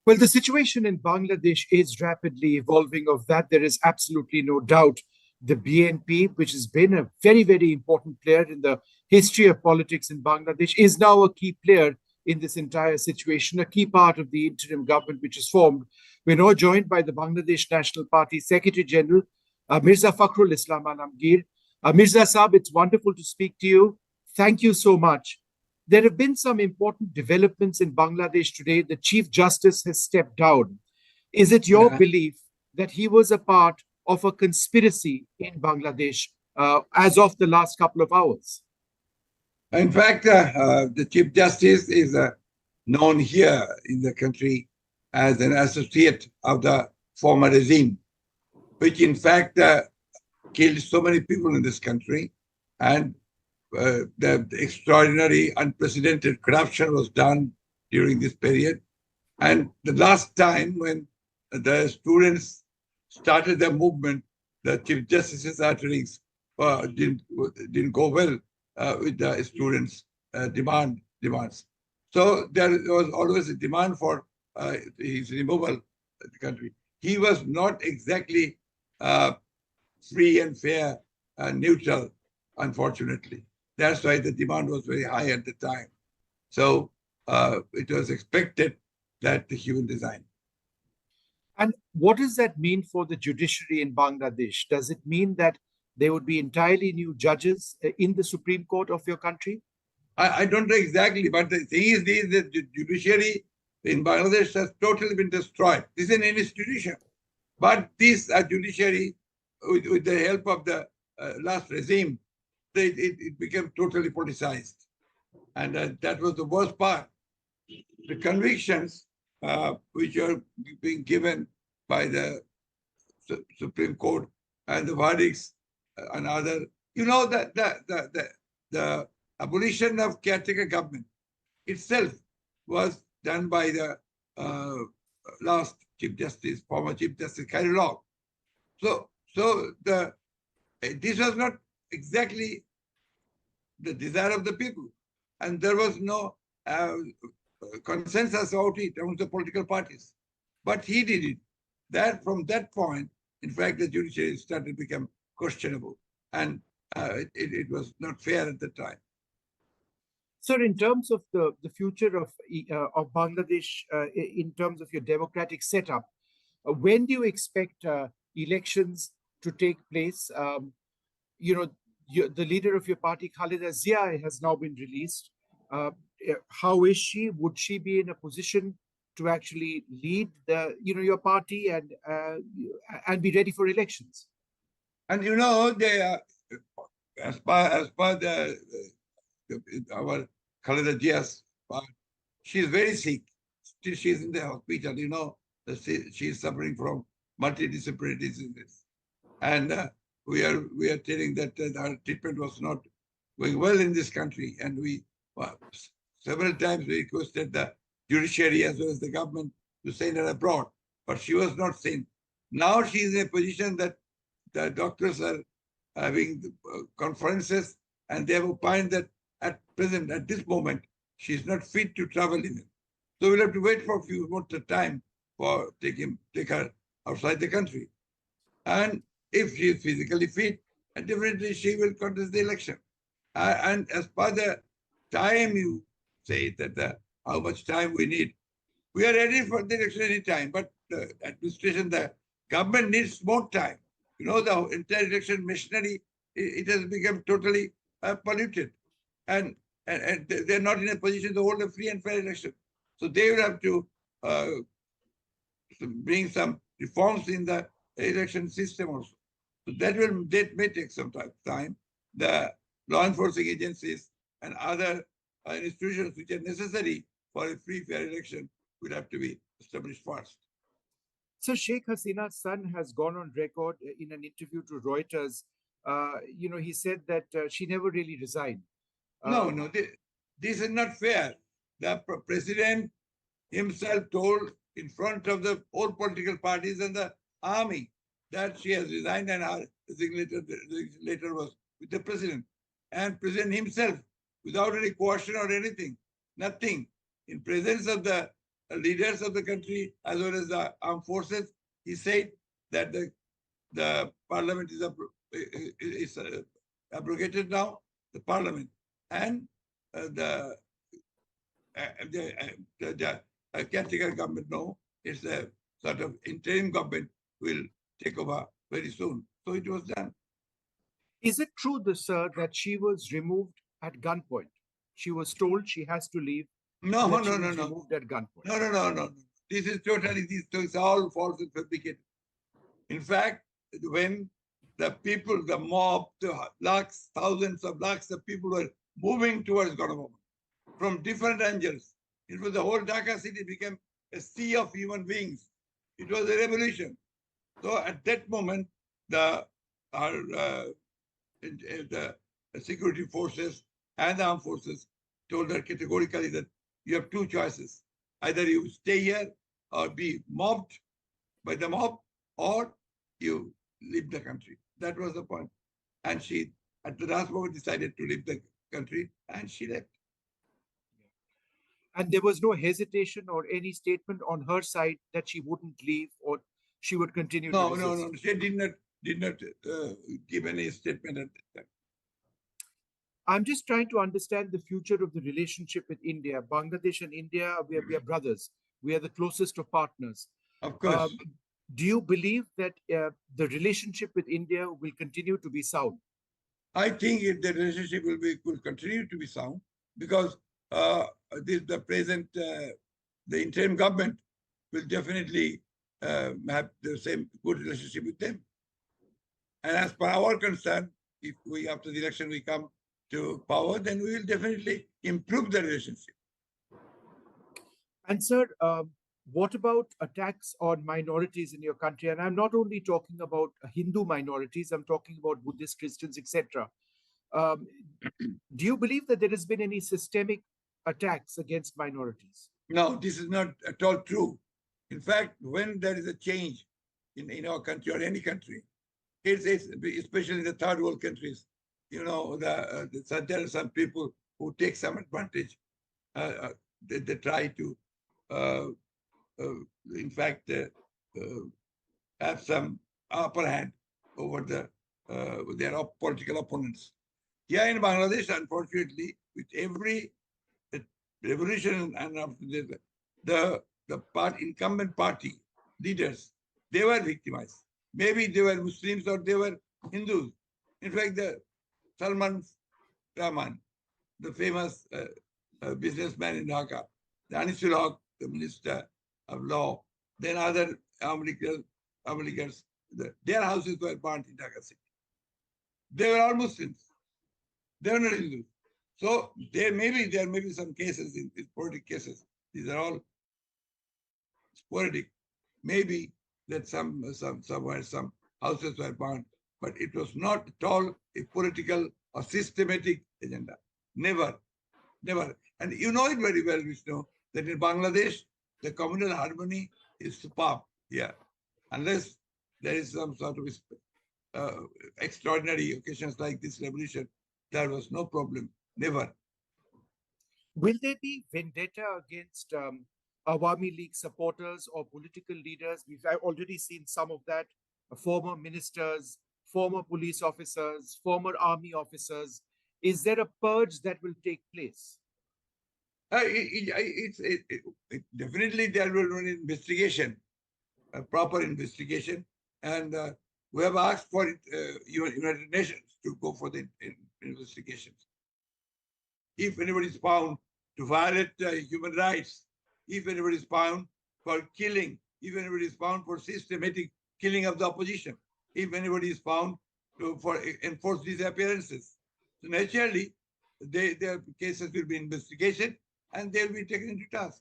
Well, the situation in Bangladesh is rapidly evolving. Of that, there is absolutely no doubt. The BNP, which has been a very, very important player in the history of politics in Bangladesh, is now a key player in this entire situation, a key part of the interim government which is formed. We're now joined by the Bangladesh National Party Secretary General, Mirza Fakhrul Islam Alamgir. Mirza Saab, it's wonderful to speak to you. Thank you so much. There have been some important developments in Bangladesh today. The Chief Justice has stepped down. Is it your Yeah. belief that he was a part of a conspiracy in Bangladesh as of the last couple of hours? In fact, the Chief Justice is known here in the country as an associate of the former regime, which in fact killed so many people in this country. And the extraordinary, unprecedented corruption was done during this period. And the last time when the students started their movement, the Chief Justice's utterings didn't go well with the students' demands. So there was always a demand for his removal of the country. He was not exactly free and fair and neutral, unfortunately. That's why the demand was very high at the time. So it was expected that he will resign. And what does that mean for the judiciary in Bangladesh? Does it mean that there would be entirely new judges in the Supreme Court of your country? I don't know exactly, but the thing is, the judiciary in Bangladesh has totally been destroyed. This is an institution. But this judiciary, with the help of the last regime, it became totally politicized. And that was the worst part. The convictions which are being given by the Supreme Court and the verdicts and other, that the abolition of caretaker government itself was done by the last Chief Justice, former Chief Justice Khaleda. So this was not exactly the desire of the people, and there was no consensus about it among the political parties. But he did it. That from that point, in fact, the judiciary started to become questionable, and it was not fair at the time. Sir, in terms of the future of Bangladesh, in terms of your democratic setup, when do you expect elections to take place? The leader of your party, Khaleda Zia, has now been released. How is she? Would she be in a position to actually lead your party and be ready for elections? And they as per our Khaleda Zia's part, she's very sick. Still, she's in the hospital. She's suffering from multidisciplinary diseases, and we are telling that our treatment was not going well in this country, and we several times we requested the judiciary as well as the government to send her abroad, but she was not sent. Now she is in a position that the doctors are having conferences, and they have opined that at present, at this moment, she is not fit to travel even. So we'll have to wait for a few more time for take her outside the country. And if she is physically fit, definitely she will contest the election. And as per the time you say that how much time we need, we are ready for the election any time. But the administration, the government needs more time. The entire election machinery, it has become totally polluted. And they're not in a position to hold a free and fair election. So they will have to bring some reforms in the election system also. So that may take some time. The law enforcing agencies and other institutions which are necessary for a free, fair election will have to be established first. So Sheikh Hasina's son has gone on record in an interview to Reuters. He said that she never really resigned. No, this is not fair. The president himself told in front of the whole political parties and the army that she has resigned, and her letter was with the president. And president himself, without any question or anything, nothing, in presence of the leaders of the country as well as the armed forces. He said that the parliament is abrogated now, the parliament, and the caretaker government, no, it's a sort of interim government will take over very soon. So it was done. Is it true, sir, that she was removed at gunpoint? She was told she has to leave. No, that no, she no, was no. removed at gunpoint. No, no, no, no, no. This is totally, this is all false and fabricated. In fact, when the people, the mob, the lakhs, thousands of lakhs of people were moving towards Guantanamo from different angles, it was the whole Dhaka city became a sea of human beings. It was a revolution. So at that moment, the security forces and the armed forces told her categorically that you have two choices. Either you stay here or be mobbed by the mob, or you leave the country. That was the point. And she, at the last moment, decided to leave the country, and she left. And there was no hesitation or any statement on her side that she wouldn't leave or she would continue to resist. No. She did not give any statement at that time. I'm just trying to understand the future of the relationship with India. Bangladesh and India, we are brothers. We are the closest of partners. Of course. Do you believe that the relationship with India will continue to be sound? I think the relationship will continue to be sound because the present, the interim government will definitely have the same good relationship with them. And as per our concern, if we, after the election, we come to power, then we will definitely improve the relationship. And sir, what about attacks on minorities in your country? And I'm not only talking about Hindu minorities, I'm talking about Buddhist, Christians, etc. Do you believe that there has been any systemic attacks against minorities? No, this is not at all true. In fact, when there is a change in our country or any country, it's especially in the third world countries, you know, there are some people who take some advantage. They try to, in fact, have some upper hand over their political opponents. Here in Bangladesh, unfortunately, with every revolution and after the incumbent party leaders, they were victimized. Maybe they were Muslims or they were Hindus. In fact, the Salman Rahman, the famous businessman in Dhaka, the Anisul Haq, the Minister of Law, then other Americans, their houses were burnt in Dhaka city. They were all Muslims. They were not Hindus. So there may be some cases in sporadic cases. These are all sporadic. Maybe that somewhere some houses were burned, but it was not at all a political or systematic agenda. Never. And you know it very well, Vishnu, that in Bangladesh, the communal harmony is superb. Yeah. Unless there is some sort of extraordinary occasions like this revolution, there was no problem. Never. Will there be vendetta against Awami League supporters or political leaders? We've already seen some of that. Former ministers, former police officers, former army officers. Is there a purge that will take place? Definitely there will be an investigation, a proper investigation. And we have asked for it, United Nations to go for the investigations. If anybody is found to violate human rights, if anybody is found for killing, if anybody is found for systematic killing of the opposition, if anybody is found for enforced disappearances. So naturally, their cases will be investigated and they will be taken into task.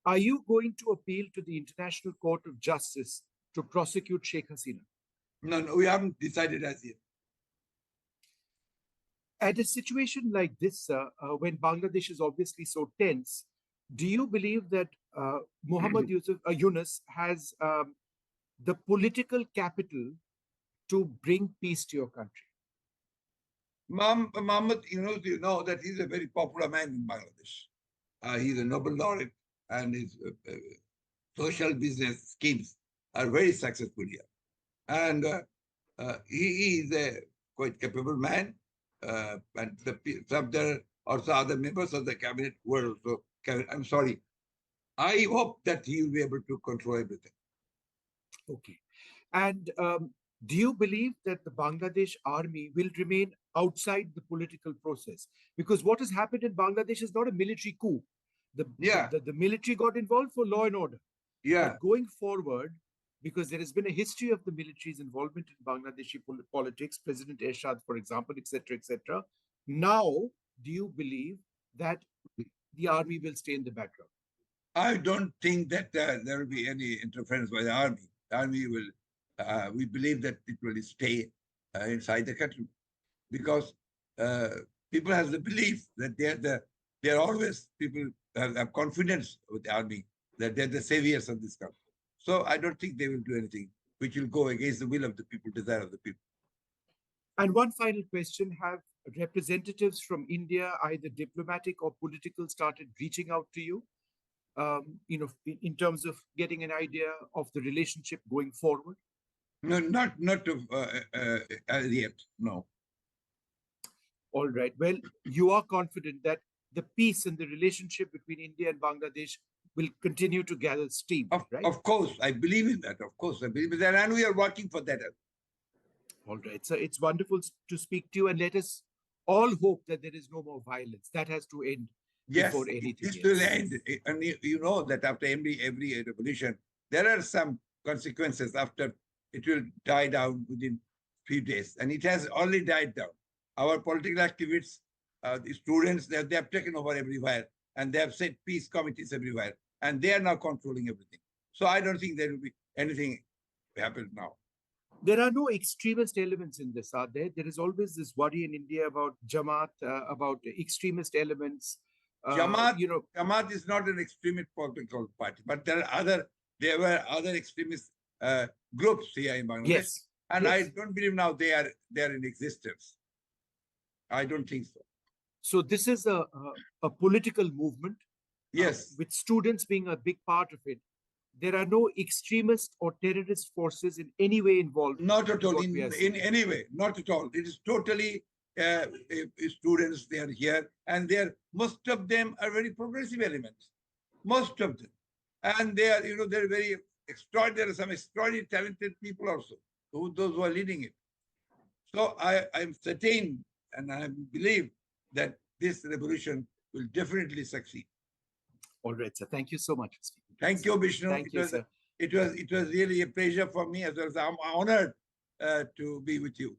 Are you going to appeal to the International Court of Justice to prosecute Sheikh Hasina? No, we haven't decided as yet. At a situation like this, when Bangladesh is obviously so tense, do you believe that Muhammad Yunus has the political capital to bring peace to your country? Muhammad Yunus, you know that he's a very popular man in Bangladesh. He's a Nobel laureate. and his social business schemes are very successful here. And he is a quite capable man. And some there are also other members of the cabinet were also. I'm sorry. I hope that he will be able to control everything. Okay. And do you believe that the Bangladesh army will remain outside the political process? Because what has happened in Bangladesh is not a military coup. The military got involved for law and order. Yeah. But going forward, because there has been a history of the military's involvement in Bangladeshi politics, President Ershad, for example, etc., now, do you believe that the army will stay in the background? I don't think that there will be any interference by the army. The army will, we believe that it will stay inside the country, because people have the belief that they're always, people have confidence with the army that they're the saviors of this country. So I don't think they will do anything which will go against the will of the people, desire of the people. And one final question: have representatives from India, either diplomatic or political, started reaching out to you? In terms of getting an idea of the relationship going forward? No, not as yet. No. All right. Well, you are confident that the peace and the relationship between India and Bangladesh will continue to gather steam, right? Of course, I believe in that. Of course, I believe in that, and we are working for that. All right. So it's wonderful to speak to you, and let us all hope that there is no more violence. That has to end before anything this else. will end. And you know that after every revolution, there are some consequences after it will die down within few days. And it has already died down. Our political activists, the students, they have taken over everywhere, and they have set peace committees everywhere, and they are now controlling everything. So I don't think there will be anything happen now. There are no extremist elements in this, are there? There is always this worry in India about Jamaat, about extremist elements. Jamaat is not an extremist political party, but there were other extremist groups here in Bangladesh. Yes. And yes. I don't believe now they are in existence. I don't think so. So this is a political movement. Yes. With students being a big part of it. There are no extremist or terrorist forces in any way involved. Not at all. In any way. Not at all. It is totally students. They are here, and most of them are very progressive elements. Most of them, and they are they're very extraordinary. Some extraordinarily talented people also. Those who are leading it. So I'm certain, and I believe that this revolution will definitely succeed. All right, sir. Thank you so much. Thank you, Vishnu. Thank you, sir. It was really a pleasure for me, as well as I'm honored to be with you.